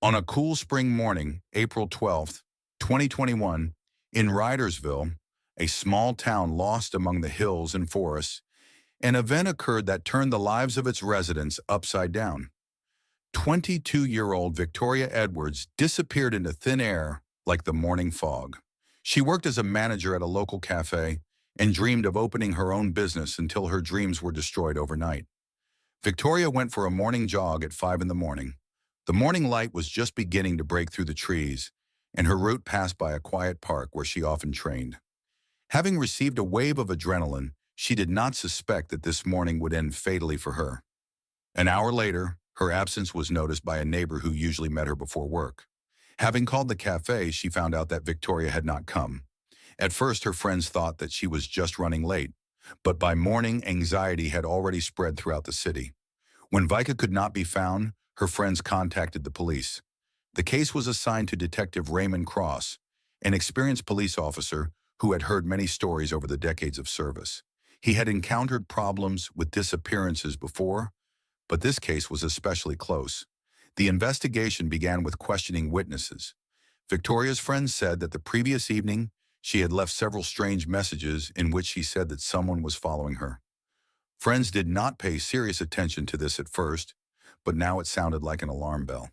On a cool spring morning, April 12th, 2021, in Ridersville, a small town lost among the hills and forests, an event occurred that turned the lives of its residents upside down. 22-year-old Victoria Edwards disappeared into thin air like the morning fog. She worked as a manager at a local cafe and dreamed of opening her own business until her dreams were destroyed overnight. Victoria went for a morning jog at 5 in the morning. The morning light was just beginning to break through the trees, and her route passed by a quiet park where she often trained. Having received a wave of adrenaline, she did not suspect that this morning would end fatally for her. An hour later, her absence was noticed by a neighbor who usually met her before work. Having called the cafe, she found out that Victoria had not come. At first, her friends thought that she was just running late, but by morning, anxiety had already spread throughout the city. When Vika could not be found, her friends contacted the police. The case was assigned to Detective Raymond Cross, an experienced police officer who had heard many stories over the decades of service. He had encountered problems with disappearances before, but this case was especially close. The investigation began with questioning witnesses. Victoria's friends said that the previous evening, she had left several strange messages in which she said that someone was following her. Friends did not pay serious attention to this at first, but now it sounded like an alarm bell.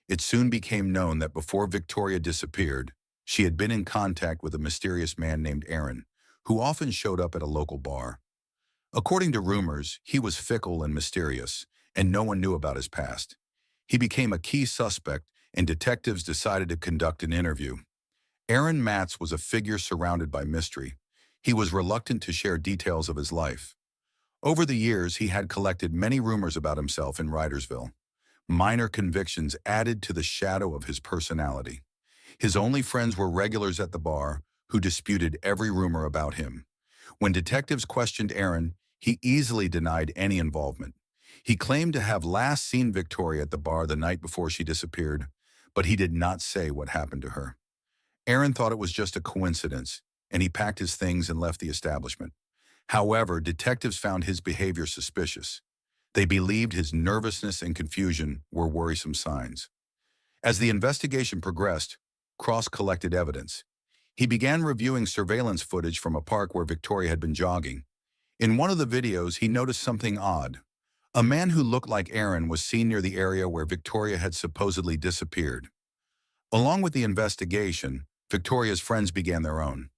It soon became known that before Victoria disappeared, she had been in contact with a mysterious man named Aaron, who often showed up at a local bar. According to rumors, he was fickle and mysterious, and no one knew about his past. He became a key suspect, and detectives decided to conduct an interview. Aaron Matz was a figure surrounded by mystery. He was reluctant to share details of his life. Over the years, he had collected many rumors about himself in Ridersville. Minor convictions added to the shadow of his personality. His only friends were regulars at the bar who disputed every rumor about him. When detectives questioned Aaron, he easily denied any involvement. He claimed to have last seen Victoria at the bar the night before she disappeared, but he did not say what happened to her. Aaron thought it was just a coincidence, and he packed his things and left the establishment. However, detectives found his behavior suspicious. They believed his nervousness and confusion were worrisome signs. As the investigation progressed, Cross collected evidence. He began reviewing surveillance footage from a park where Victoria had been jogging. In one of the videos, he noticed something odd. A man who looked like Aaron was seen near the area where Victoria had supposedly disappeared. Along with the investigation, Victoria's friends began their own.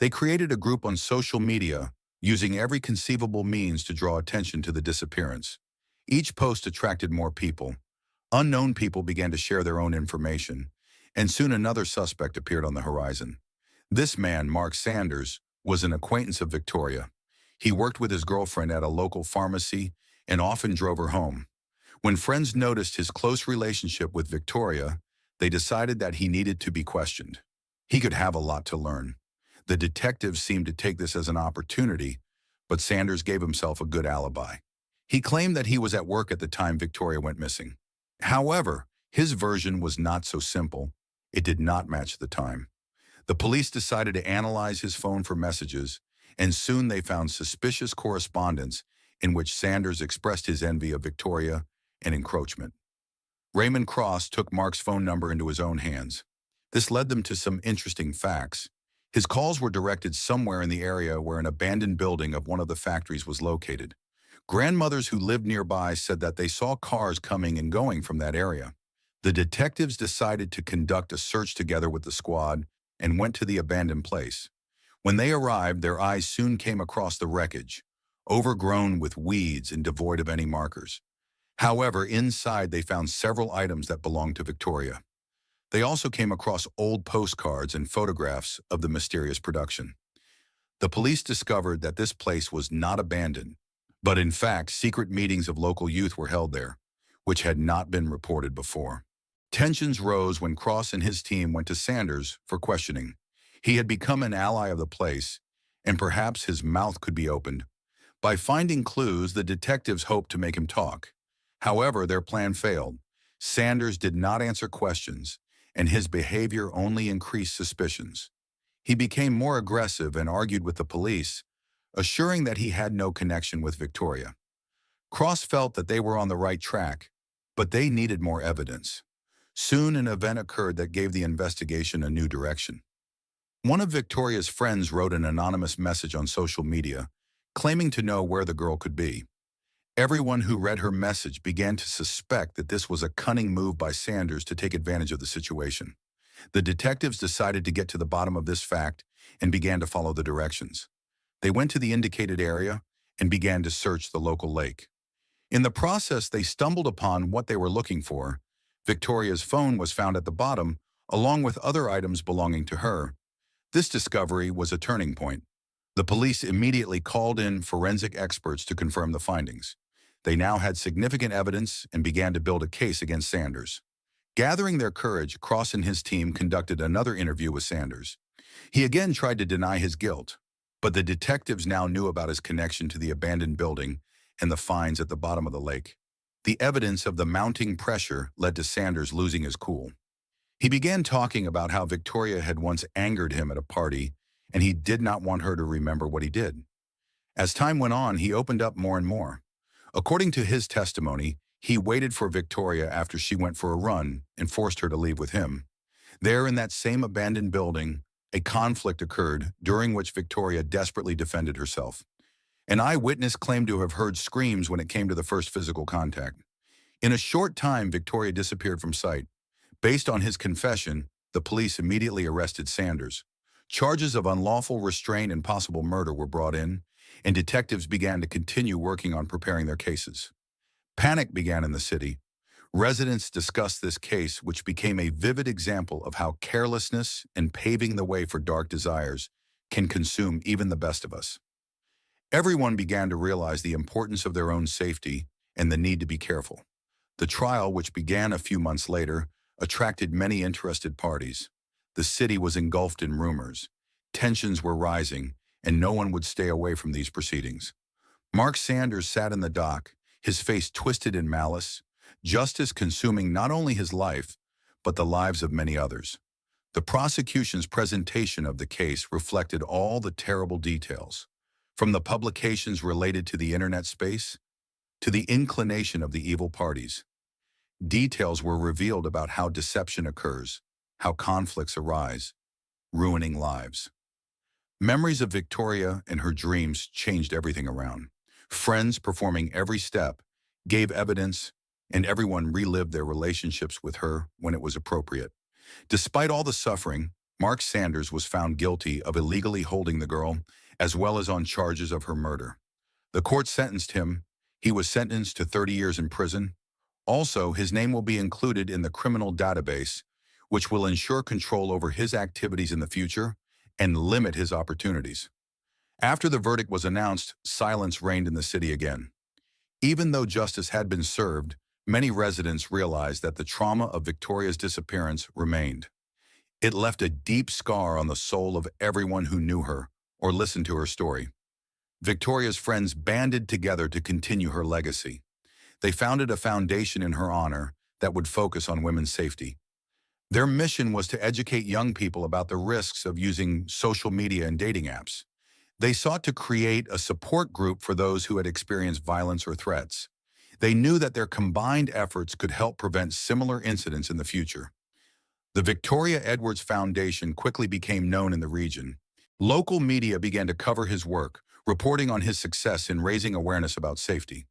They created a group on social media, using every conceivable means to draw attention to the disappearance. Each post attracted more people. Unknown people began to share their own information, and soon another suspect appeared on the horizon. This man, Mark Sanders, was an acquaintance of Victoria. He worked with his girlfriend at a local pharmacy and often drove her home. When friends noticed his close relationship with Victoria, they decided that he needed to be questioned. He could have a lot to learn. The detectives seemed to take this as an opportunity, but Sanders gave himself a good alibi. He claimed that he was at work at the time Victoria went missing. However, his version was not so simple. It did not match the time. The police decided to analyze his phone for messages, and soon they found suspicious correspondence in which Sanders expressed his envy of Victoria and encroachment. Raymond Cross took Mark's phone number into his own hands. This led them to some interesting facts. His calls were directed somewhere in the area where an abandoned building of one of the factories was located. Grandmothers who lived nearby said that they saw cars coming and going from that area. The detectives decided to conduct a search together with the squad and went to the abandoned place. When they arrived, their eyes soon came across the wreckage, overgrown with weeds and devoid of any markers. However, inside they found several items that belonged to Victoria. They also came across old postcards and photographs of the mysterious production. The police discovered that this place was not abandoned, but in fact, secret meetings of local youth were held there, which had not been reported before. Tensions rose when Cross and his team went to Sanders for questioning. He had become an ally of the place, and perhaps his mouth could be opened. By finding clues, the detectives hoped to make him talk. However, their plan failed. Sanders did not answer questions, and his behavior only increased suspicions. He became more aggressive and argued with the police, assuring that he had no connection with Victoria. Cross felt that they were on the right track, but they needed more evidence. Soon, an event occurred that gave the investigation a new direction. One of Victoria's friends wrote an anonymous message on social media, claiming to know where the girl could be. Everyone who read her message began to suspect that this was a cunning move by Sanders to take advantage of the situation. The detectives decided to get to the bottom of this fact and began to follow the directions. They went to the indicated area and began to search the local lake. In the process, they stumbled upon what they were looking for. Victoria's phone was found at the bottom, along with other items belonging to her. This discovery was a turning point. The police immediately called in forensic experts to confirm the findings. They now had significant evidence and began to build a case against Sanders. Gathering their courage, Cross and his team conducted another interview with Sanders. He again tried to deny his guilt, but the detectives now knew about his connection to the abandoned building and the finds at the bottom of the lake. The evidence of the mounting pressure led to Sanders losing his cool. He began talking about how Victoria had once angered him at a party, and he did not want her to remember what he did. As time went on, he opened up more and more. According to his testimony, he waited for Victoria after she went for a run and forced her to leave with him. There, in that same abandoned building, a conflict occurred during which Victoria desperately defended herself. An eyewitness claimed to have heard screams when it came to the first physical contact. In a short time, Victoria disappeared from sight. Based on his confession, the police immediately arrested Sanders. Charges of unlawful restraint and possible murder were brought in, and detectives began to continue working on preparing their cases. Panic began in the city. Residents discussed this case, which became a vivid example of how carelessness and paving the way for dark desires can consume even the best of us. Everyone began to realize the importance of their own safety and the need to be careful. The trial, which began a few months later, attracted many interested parties. The city was engulfed in rumors. Tensions were rising, and no one would stay away from these proceedings. Mark Sanders sat in the dock, his face twisted in malice, justice consuming not only his life, but the lives of many others. The prosecution's presentation of the case reflected all the terrible details, from the publications related to the internet space to the inclination of the evil parties. Details were revealed about how deception occurs, how conflicts arise, ruining lives. Memories of Victoria and her dreams changed everything around. Friends performing every step gave evidence, and everyone relived their relationships with her when it was appropriate. Despite all the suffering, Mark Sanders was found guilty of illegally holding the girl, as well as on charges of her murder. The court sentenced him. He was sentenced to 30 years in prison. Also, his name will be included in the criminal database, which will ensure control over his activities in the future and limit his opportunities. After the verdict was announced, silence reigned in the city again. Even though justice had been served, many residents realized that the trauma of Victoria's disappearance remained. It left a deep scar on the soul of everyone who knew her or listened to her story. Victoria's friends banded together to continue her legacy. They founded a foundation in her honor that would focus on women's safety. Their mission was to educate young people about the risks of using social media and dating apps. They sought to create a support group for those who had experienced violence or threats. They knew that their combined efforts could help prevent similar incidents in the future. The Victoria Edwards Foundation quickly became known in the region. Local media began to cover his work, reporting on his success in raising awareness about safety.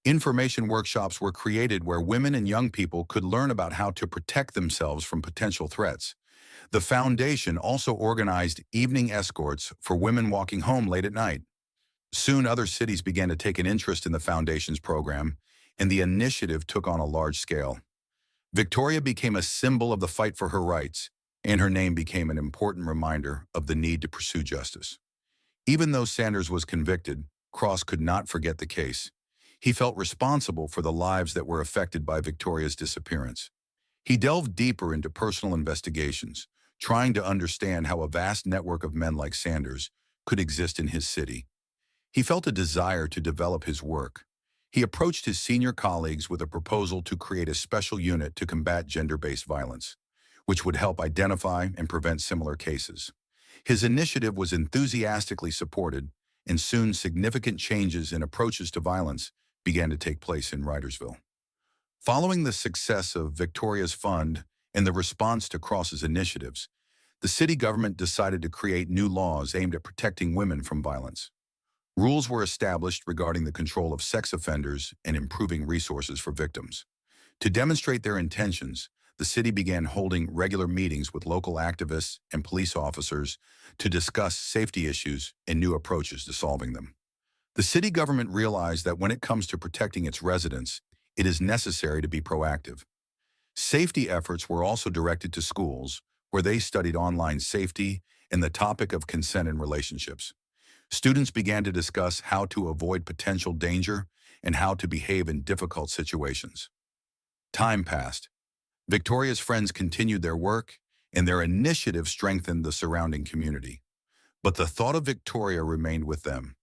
Information workshops were created where women and young people could learn about how to protect themselves from potential threats. The foundation also organized evening escorts for women walking home late at night. Soon, other cities began to take an interest in the foundation's program, and the initiative took on a large scale. Victoria became a symbol of the fight for her rights, and her name became an important reminder of the need to pursue justice. Even though Sanders was convicted, Cross could not forget the case. He felt responsible for the lives that were affected by Victoria's disappearance. He delved deeper into personal investigations, trying to understand how a vast network of men like Sanders could exist in his city. He felt a desire to develop his work. He approached his senior colleagues with a proposal to create a special unit to combat gender-based violence, which would help identify and prevent similar cases. His initiative was enthusiastically supported, and soon significant changes in approaches to violence began to take place in Ridersville. Following the success of Victoria's Fund In the response to Cross's initiatives, the city government decided to create new laws aimed at protecting women from violence. Rules were established regarding the control of sex offenders and improving resources for victims. To demonstrate their intentions, the city began holding regular meetings with local activists and police officers to discuss safety issues and new approaches to solving them. The city government realized that when it comes to protecting its residents, it is necessary to be proactive. Safety efforts were also directed to schools, where they studied online safety and the topic of consent in relationships. Students began to discuss how to avoid potential danger and how to behave in difficult situations. Time passed. Victoria's friends continued their work, and their initiative strengthened the surrounding community. But the thought of Victoria remained with them.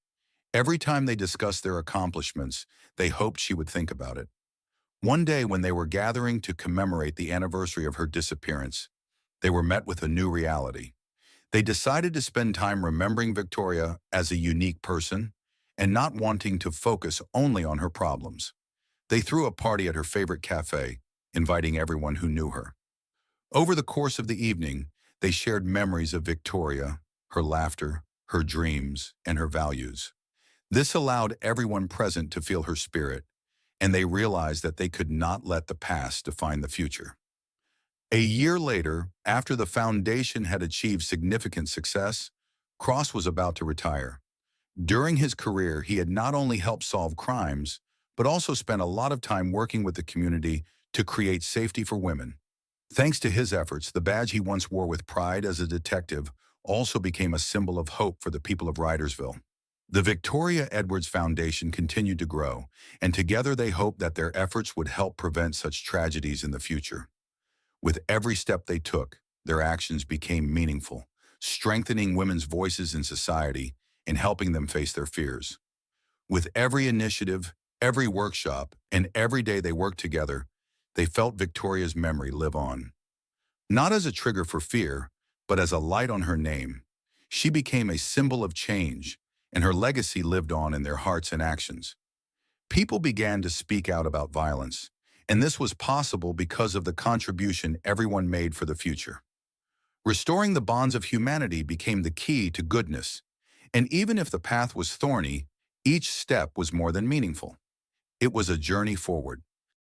Every time they discussed their accomplishments, they hoped she would think about it. One day, when they were gathering to commemorate the anniversary of her disappearance, they were met with a new reality. They decided to spend time remembering Victoria as a unique person and not wanting to focus only on her problems. They threw a party at her favorite cafe, inviting everyone who knew her. Over the course of the evening, they shared memories of Victoria, her laughter, her dreams, and her values. This allowed everyone present to feel her spirit, and they realized that they could not let the past define the future. A year later, after the foundation had achieved significant success, Cross was about to retire. During his career, he had not only helped solve crimes, but also spent a lot of time working with the community to create safety for women. Thanks to his efforts, the badge he once wore with pride as a detective also became a symbol of hope for the people of Ridersville. The Victoria Edwards Foundation continued to grow, and together they hoped that their efforts would help prevent such tragedies in the future. With every step they took, their actions became meaningful, strengthening women's voices in society and helping them face their fears. With every initiative, every workshop, and every day they worked together, they felt Victoria's memory live on. Not as a trigger for fear, but as a light on her name. She became a symbol of change, and her legacy lived on in their hearts and actions. People began to speak out about violence, and this was possible because of the contribution everyone made for the future. Restoring the bonds of humanity became the key to goodness, and even if the path was thorny, each step was more than meaningful. It was a journey forward.